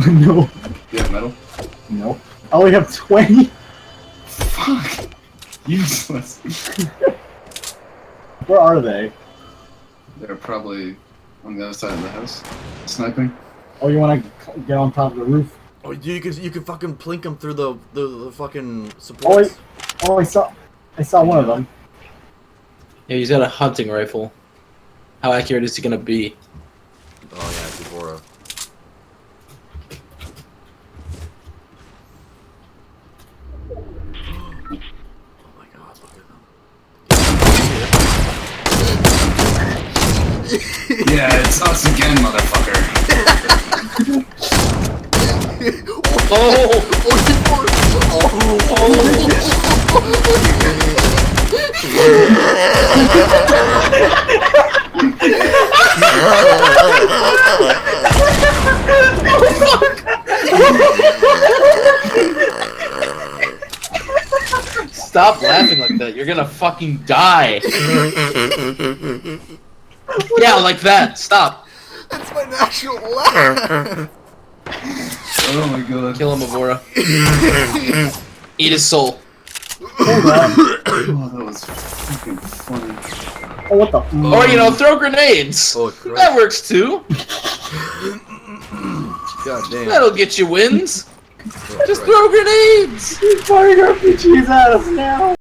No. You have metal? No. I only have 20. Fuck. Useless. Where are they? They're probably on the other side of the house. Sniping. Oh, you want to get on top of the roof? Oh, you can fucking plink them through the fucking Oh, supports. I saw one of them. Yeah, he's got a hunting rifle. How accurate is he gonna be? Oh yeah, Devora. Oh my god, look at them. Yeah, it's us again, motherfucker. Oh! Stop laughing like that. You're gonna fucking die. Yeah, like that. Stop. That's my natural laugh. Oh my god. Kill him, Avora. Eat his soul. Hold on. Oh, that was fucking funny. Oh, what the? Or, you know, throw grenades. Oh, Christ. That works too. God damn. That'll get you wins. Oh, Just Christ. throw grenades. He's firing RPGs at us now.